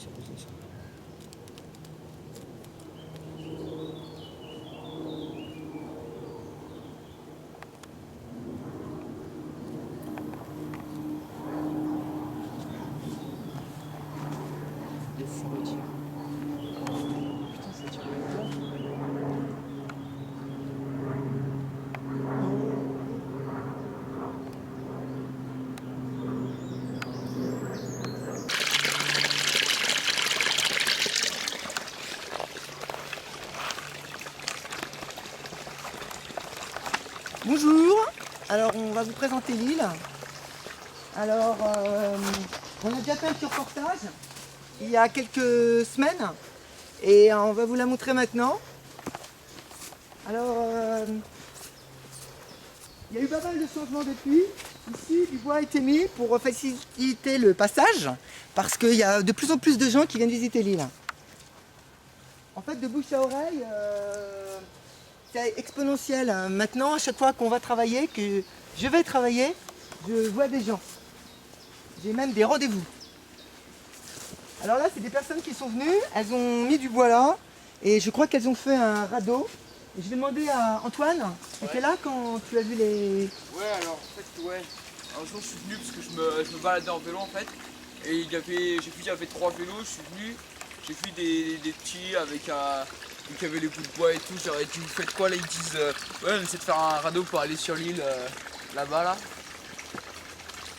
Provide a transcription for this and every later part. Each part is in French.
c'est posé ça. Des fourretières. Putain, ça tire bien. Bonjour, alors on va vous présenter l'île. Alors on a déjà fait un petit reportage il y a quelques semaines et on va vous la montrer maintenant. Alors il y a eu pas mal de changements depuis. Ici du bois a été mis pour faciliter le passage parce qu'il y a de plus en plus de gens qui viennent visiter l'île. En fait de bouche à oreille, c'est exponentiel. Maintenant, à chaque fois qu'on va travailler, que je vais travailler, je vois des gens. J'ai même des rendez-vous. Alors là, c'est des personnes qui sont venues, elles ont mis du bois là, et je crois qu'elles ont fait un radeau. Et je vais demander à Antoine, tu étais là quand tu as vu les... Ouais, alors en fait, ouais. Un jour, je suis venu parce que je me baladais en vélo en fait. Et j'ai vu qu'il y avait 3 vélos, je suis venu, j'ai vu des petits avec qui avaient les bouts de bois et tout. J'aurais dit, vous faites quoi là? Ils disent, ouais, on essaie de faire un radeau pour aller sur l'île là-bas là.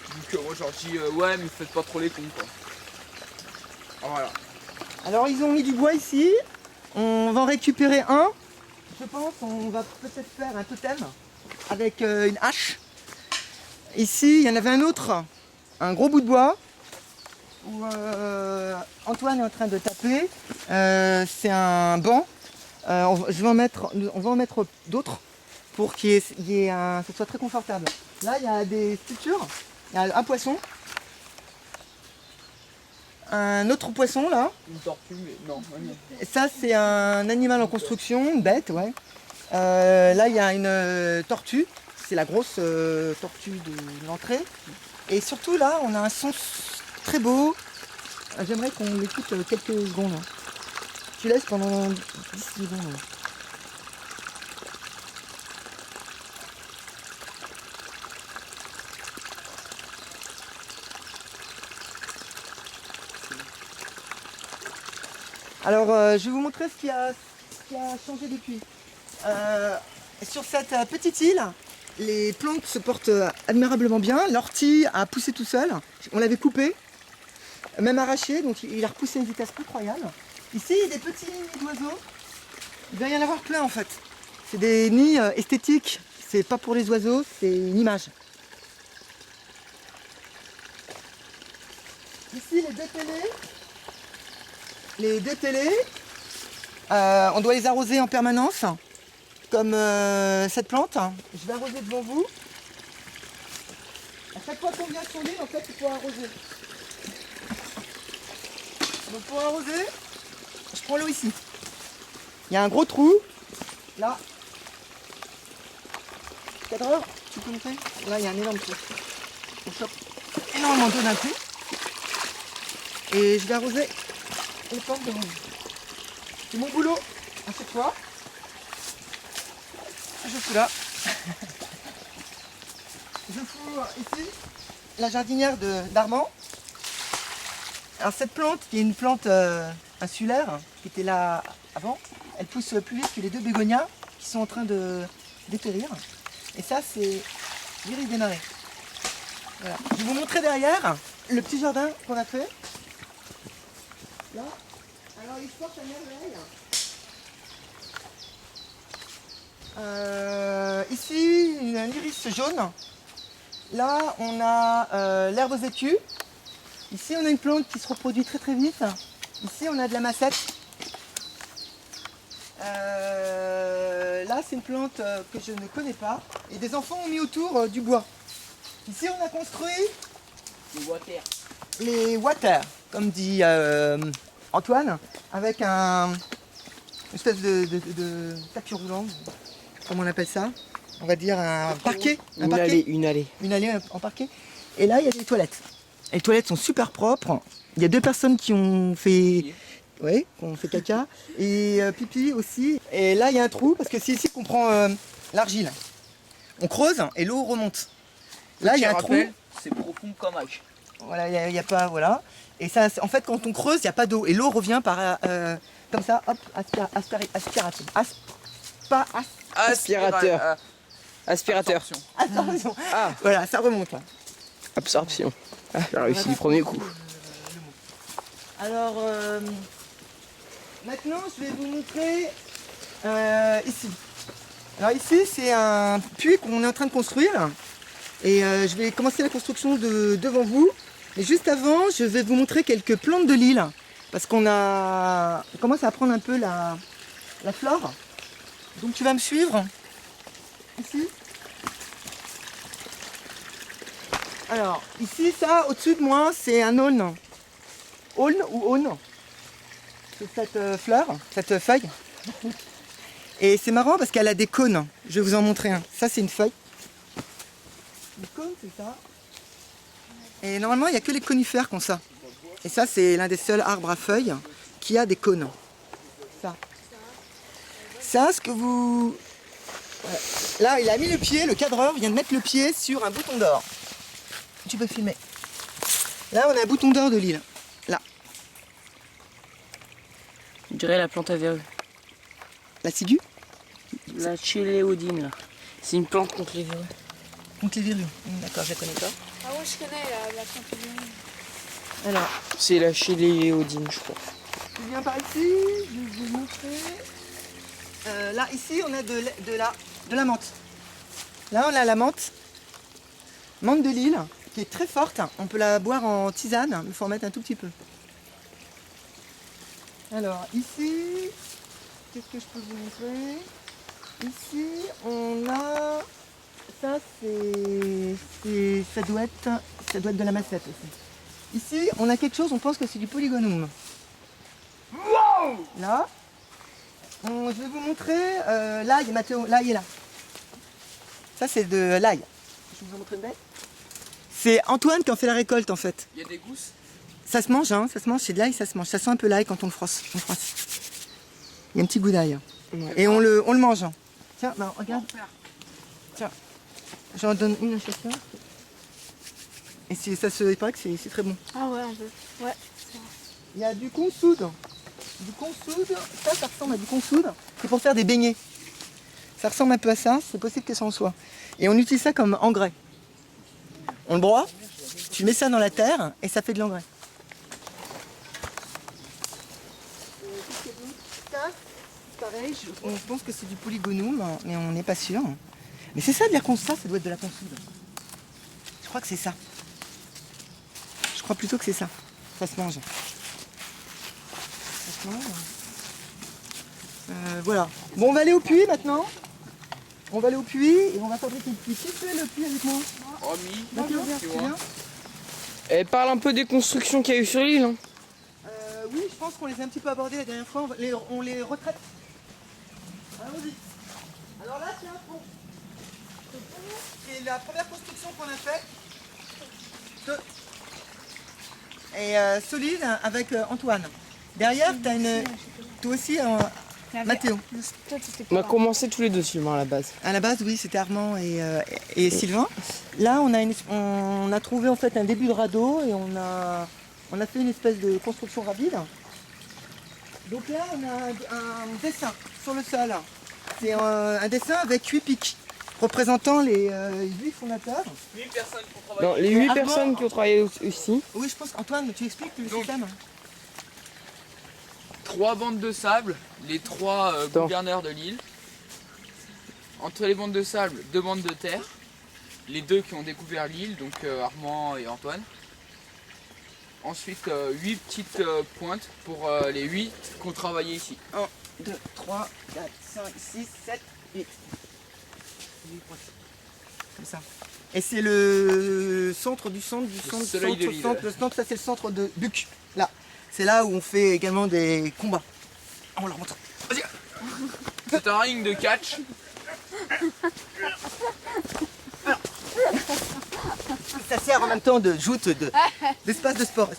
Donc moi, je leur dis, ouais, mais faites pas trop les cons quoi. Alors, voilà. Alors ils ont mis du bois ici, on va en récupérer un. Je pense on va peut-être faire un totem avec une hache. Ici, il y en avait un autre, un gros bout de bois, où Antoine est en train de taper. C'est un banc. On va en mettre d'autres pour que ce soit très confortable. Là, il y a des sculptures. Il y a un poisson. Un autre poisson, là. Une tortue, mais non. Et ça, c'est un animal en construction, une bête, ouais. Là, il y a une tortue. C'est la grosse tortue de l'entrée. Et surtout, là, on a un son très beau. J'aimerais qu'on l'écoute quelques secondes. Tu laisses pendant 10 secondes. Alors, je vais vous montrer ce qui a changé depuis. Sur cette petite île, les plantes se portent admirablement bien. L'ortie a poussé tout seul. On l'avait coupé, même arraché, donc il a repoussé à une vitesse incroyable. Ici, il y a des petits nids d'oiseaux. Il doit y en avoir plein en fait. C'est des nids esthétiques. C'est pas pour les oiseaux, c'est une image. Ici, les deux télés. Les deux télés, on doit les arroser en permanence, comme cette plante. Je vais arroser devant vous. À chaque fois qu'on vient sur l'île, en fait, il faut arroser. Donc pour arroser, je prends l'eau ici. Il y a un gros trou, là. Cadreur, tu peux montrer? Là, il y a un énorme trou. On chope énormément d'eau d'un coup. Et je vais arroser les plantes devant vous. C'est mon boulot à chaque fois. Je suis là. Je fous ici la jardinière d'Armand. Alors cette plante, qui est une plante insulaire, qui était là avant, elle pousse plus vite que les deux bégonias qui sont en train de dépérir. Et ça, c'est l'iris des marais. Voilà. Je vais vous montrer derrière le petit jardin qu'on a fait. Là. Alors il se porte à merveille. Ici, un iris jaune. Là, on a l'herbe aux écus. Ici, on a une plante qui se reproduit très très vite. Ici, on a de la massette. Là, c'est une plante que je ne connais pas. Et des enfants ont mis autour du bois. Ici, on a construit les water, comme dit Antoine, avec une espèce de tapis roulant, comment on appelle ça? On va dire un parquet. Une allée. Une allée en parquet. Et là, il y a des toilettes. Les toilettes sont super propres. Il y a 2 personnes qui ont fait, ouais, qui ont fait caca et pipi aussi. Et là, il y a un trou parce que c'est ici qu'on prend l'argile. On creuse et l'eau remonte. Là, il y a un trou. C'est profond comme H. Voilà, il y a pas, voilà. Et ça, en fait, quand on creuse, il n'y a pas d'eau et l'eau revient par comme ça, hop, aspirateur. Aspirateur. Aspirateur. Absorption. Attention. Ah, Voilà, ça remonte là. absorption. Ah, j'ai réussi du premier coup. Alors, maintenant, je vais vous montrer ici. Alors ici, c'est un puits qu'on est en train de construire. Et je vais commencer la construction devant vous. Mais juste avant, je vais vous montrer quelques plantes de l'île. Parce on commence à apprendre un peu la flore. Donc tu vas me suivre. Ici. Alors, ici, ça, au-dessus de moi, c'est un aulne. Aulne ou aune. C'est cette fleur, cette feuille. Et c'est marrant parce qu'elle a des cônes. Je vais vous en montrer un. Ça, c'est une feuille. Une cône, c'est ça. Et normalement, il n'y a que les conifères qui ont ça. Et ça, c'est l'un des seuls arbres à feuilles qui a des cônes. Ça. Ça, ce que vous... Voilà. Là, il a mis le pied, le cadreur vient de mettre le pied sur un bouton d'or. Tu peux filmer. Là, on a un bouton d'or de l'île. Là. Je dirais la plante à verrues. La ciguë La chéléodine, là. C'est une plante contre les verrues. contre les verrues. D'accord, je la connais pas. Ah ouais, je connais la plante de Alors, C'est la chéléodine, je crois. tu viens par ici, je vais vous montrer. Là, ici, on a de la menthe. Là, on a la menthe. Menthe de l'île, qui est très forte. On peut la boire en tisane, mais il faut en mettre un tout petit peu. Alors, ici, qu'est-ce que je peux vous montrer? Ici, on a... Ça, ça doit être de la massette aussi. Ici, on a quelque chose, on pense que c'est du polygonum. Là, je vais vous montrer l'ail, Mathéo, l'ail est là. Ça, c'est de l'ail. Je vais vous montrer une bête. C'est Antoine qui en fait la récolte en fait. Il y a des gousses. Ça se mange, hein, ça se mange, c'est de l'ail, ça se mange. Ça sent un peu l'ail quand on le froisse. On froisse. Il y a un petit goût d'ail. Ouais. Et on le mange. Tiens, bah, regarde. Tiens, j'en donne une à chacun. Et il paraît que c'est très bon. Ah ouais, un peu. Ouais. Il y a du consoude. Du consoude, ça ressemble à du consoude. C'est pour faire des beignets. Ça ressemble un peu à ça, c'est possible que ça en soit. Et on utilise ça comme engrais. On le broie, tu mets ça dans la terre et ça fait de l'engrais. Ça, pareil, on pense que c'est du polygonum, mais on n'est pas sûr. Mais c'est ça de la consoude, ça doit être de la consoude. Je crois que c'est ça. Je crois plutôt que c'est ça. Ça se mange. Voilà. Bon, on va aller au puits maintenant. On va aller au puits et on va fabriquer le puits. Qui fait le puits avec moi? Romy, D'accord, tu viens, vois. viens. Elle parle un peu des constructions qu'il y a eu sur l'île. Hein. Oui, je pense qu'on les a un petit peu abordés la dernière fois. On les retraite. Allons-y. Alors là, c'est un pont. Ce pont, c'est la première construction qu'on a faite. Et solide avec Antoine. Derrière, tu as une. Toi aussi, Mathéo. On a commencé tous les deux, Sylvain, à la base. À la base, oui, c'était Armand et Sylvain. Là, on a trouvé en fait un début de radeau et on a fait une espèce de construction rapide. Donc là, on a un dessin sur le sol. C'est un dessin avec 8 pics représentant les 8 fondateurs. 8 personnes qui ont travaillé. Non, les 8 Armand- personnes qui ont travaillé ici. Oui, je pense qu'Antoine, tu expliques le Donc, système. 3 bandes de sable, les 3 Attends. gouverneurs de l'île. Entre les bandes de sable, 2 bandes de terre. Les 2 qui ont découvert l'île, donc Armand et Antoine. Ensuite, 8 petites pointes pour les 8 qui ont travaillé ici. 1, 2, 3, 4, 5, 6, 7, 8. Comme ça. Et c'est le centre du centre du centre. soleil de centre, l'île. centre, le centre, ça c'est le centre de Buc. Là. C'est là où on fait également des combats. On leur montre. Vas-y. C'est un ring de catch. ça sert en même temps de joute d'espace de sport.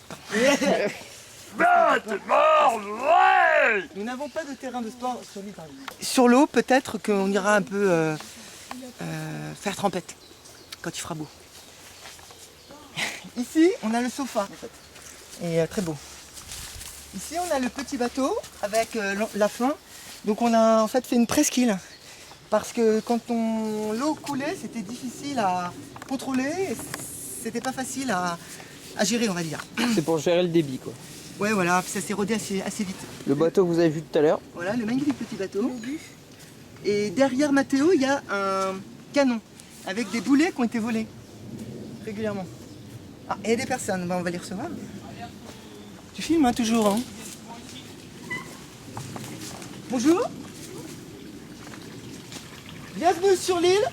Nous n'avons pas de terrain de sport sur l'île. Sur l'eau, peut-être qu'on ira un peu faire trempette quand il fera beau. Ici, on a le sofa en fait, et très beau. Ici, on a le petit bateau avec la fin. Donc on a en fait fait une presqu'île parce que quand l'eau coulait, c'était difficile à contrôler, et c'était pas facile à gérer, on va dire. C'est pour gérer le débit quoi. Ouais, voilà, ça s'est rodé assez vite. Le bateau que vous avez vu tout à l'heure. Voilà, le magnifique petit bateau. Et derrière Mathéo, il y a un canon avec des boulets qui ont été volés régulièrement. Ah, et il y a des personnes, on va les recevoir. Tu filmes hein, toujours. Hein. Bonjour. Bienvenue sur l'île.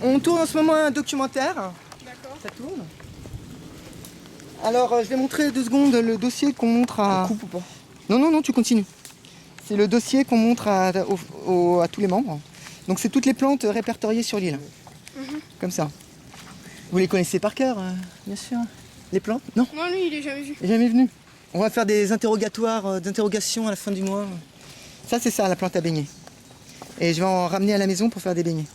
On tourne en ce moment un documentaire. D'accord. Ça tourne. Alors, je vais montrer 2 secondes le dossier qu'on montre à... Coupe ou pas? Non, tu continues. C'est le dossier qu'on montre à tous les membres. Donc, c'est toutes les plantes répertoriées sur l'île. Comme ça. Vous les connaissez par cœur, bien sûr. Les plantes? Non, Non, lui, il est jamais vu. il n'est jamais venu. On va faire des d'interrogations à la fin du mois. Ça, c'est ça, la plante à beignets. Et je vais en ramener à la maison pour faire des beignets.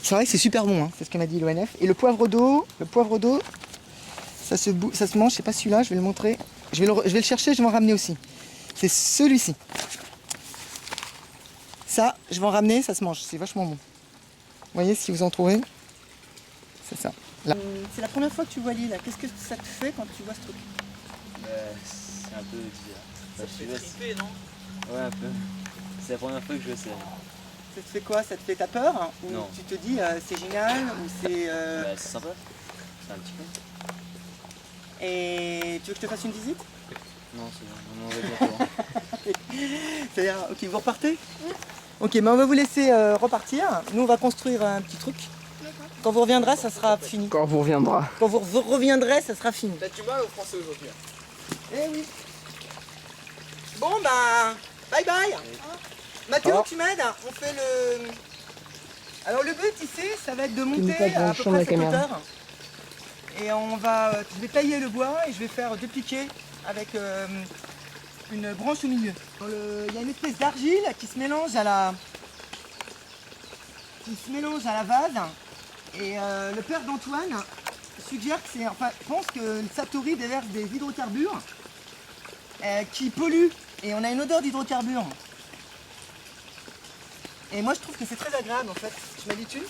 C'est vrai que c'est super bon, hein, c'est ce que m'a dit l'ONF. Et le poivre d'eau, ça se mange, c'est pas celui-là, je vais le montrer. Je vais le chercher, je vais en ramener aussi. C'est celui-ci. Ça, je vais en ramener, ça se mange, c'est vachement bon. Vous voyez si vous en trouvez? C'est ça. Là. C'est la première fois que tu vois l'île, qu'est-ce que ça te fait quand tu vois ce truc? C'est un peu bizarre. Ça te fait triper, non? Ouais, un peu. C'est la première fois que je sais. Ça te fait quoi? Ça te fait ta peur? Ou Non. tu te dis c'est génial? Ou c'est. Bah, c'est sympa. C'est un petit peu. Et tu veux que je te fasse une visite? Non, c'est bon. On va bientôt. C'est-à-dire, ok, vous repartez? Ok, mais on va vous laisser repartir. Nous, on va construire un petit truc. Quand vous reviendrez, ça sera fini. Quand vous reviendra. Quand vous reviendrez, ça sera fini. T'as du mal au français aujourd'hui. Eh oui. Bon, bah, bye bye. Mathéo, tu m'aides? On fait le... Alors, le but ici, ça va être de monter pas à peu champ de près la cette caméra. hauteur. Et on va... Je vais tailler le bois et je vais faire 2 piquets avec une branche au milieu. Il y a une espèce d'argile qui se mélange à la... vase. Et le père d'Antoine suggère que c'est... Enfin, pense que Satori déverse des hydrocarbures qui polluent. Et on a une odeur d'hydrocarbures. Et moi je trouve que c'est très agréable en fait, je m'habitue.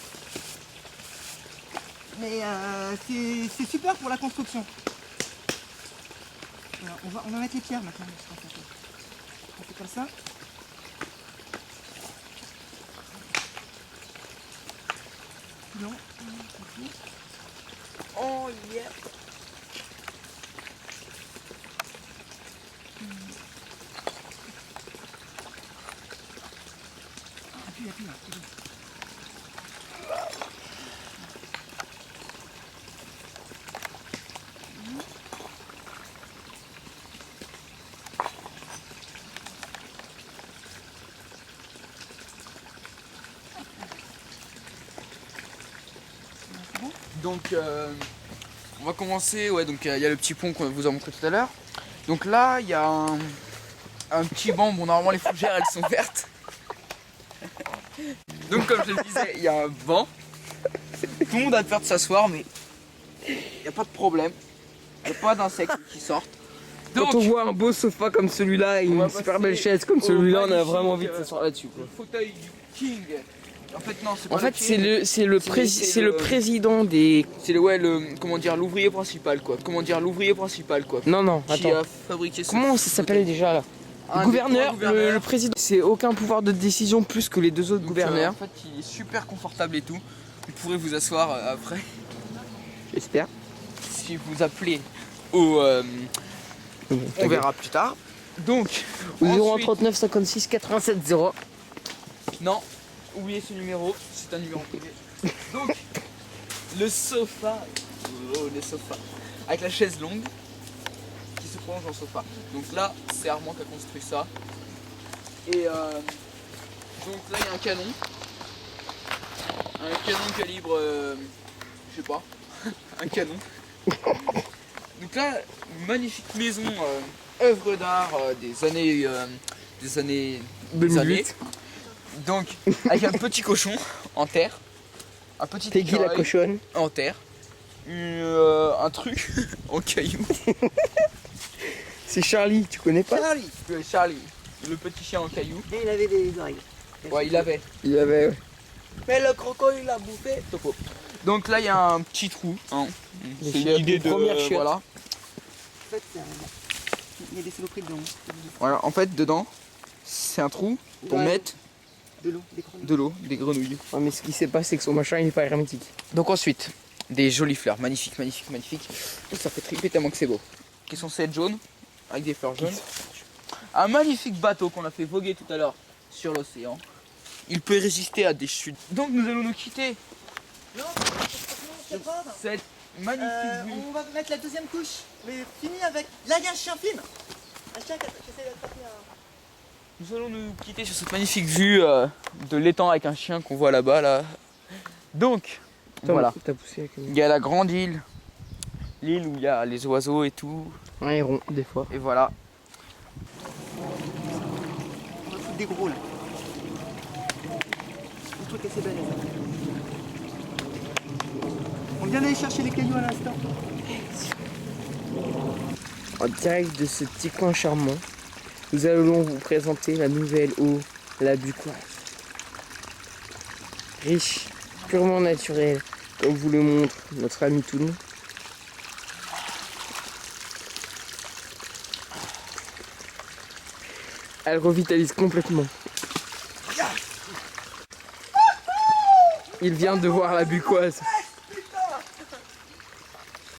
Mais c'est super pour la construction. Voilà, on va mettre les pierres maintenant. On fait comme ça. Non. Oh yeah. Appuie. Donc on va commencer, ouais, donc il y a le petit pont qu'on vous a montré tout à l'heure. Donc là il y a un petit banc, bon normalement les fougères elles sont vertes. Donc comme je le disais, il y a un banc. Tout le monde a peur de s'asseoir mais il n'y a pas de problème. Il n'y a pas d'insectes qui sortent. Donc, Quand on voit un beau sofa comme celui-là et on va une super passer belle chaise comme au celui-là, on a magnifique, vraiment envie de s'asseoir là-dessus. le fauteuil du king. En fait non, c'est pas En fait, le king. c'est le président des... C'est comment dire, l'ouvrier principal quoi. Non, Qui attends. a fabriqué ce Comment ça s'appelle déjà là? Un Le gouverneur, des 3 gouverneurs. le président. C'est aucun pouvoir de décision plus que les 2 autres Donc, gouverneurs. en fait, il est super confortable et tout. Vous pourrez vous asseoir après J'espère. si vous appelez au. On verra plus tard. Donc, Au ensuite- 039 56 87 0. non, oubliez ce numéro, c'est un numéro privé. Donc, le sofa, avec la chaise longue qui se prolonge en sofa. Donc là, c'est Armand qui a construit ça. Et donc là, il y a un canon. Un canon calibre, je sais pas, un canon. Donc là, une magnifique maison, œuvre d'art des années 2008. Donc, avec un petit cochon en terre, un petit Peggy la écureuil cochonne. en terre, un truc en caillou. C'est Charlie, tu connais pas? Charlie. Charlie, le petit chien en caillou. Et il avait des oreilles. Ouais, il avait. Il avait. Mais le croco, il l'a bouffé. Topo. Donc là, il y a un petit trou. Hein. Les C'est chiottes, l'idée les de. premières chiottes. Voilà. En fait, il y a des saloperies dedans. Voilà. En fait, dedans, c'est un trou pour Ouais. mettre De l'eau, des grenouilles. de l'eau, des grenouilles. Ouais, mais ce qui s'est passé, c'est que son machin, il est pas hermétique. Donc ensuite, des jolies fleurs, magnifiques, magnifiques, magnifiques. Ça fait triper tellement que c'est beau. Qui sont celles jaunes, avec des fleurs jaunes. Un magnifique bateau qu'on a fait voguer tout à l'heure sur l'océan. Il peut résister à des chutes. Donc nous allons nous quitter. Non, c'est pas grave. Cette magnifique vue. On va mettre la deuxième couche. Mais fini avec. Là, il y a un chien film. Un chien qui essaie d'attraper un. Nous allons nous quitter sur cette magnifique vue de l'étang avec un chien qu'on voit là-bas. Là. Donc, Attends, voilà. T'as poussé la caméra. Il y a la grande île. L'île où il y a les oiseaux et tout. Un héron, des fois. Et voilà. On va foutre des gros là. Le truc assez balèze. On vient d'aller chercher les cailloux à l'instant. En direct de ce petit coin charmant, nous allons vous présenter la nouvelle eau, la Bucoise. Riche, purement naturelle, comme vous le montre notre ami Toon. Elle revitalise complètement. Il vient de voir la Bucoise.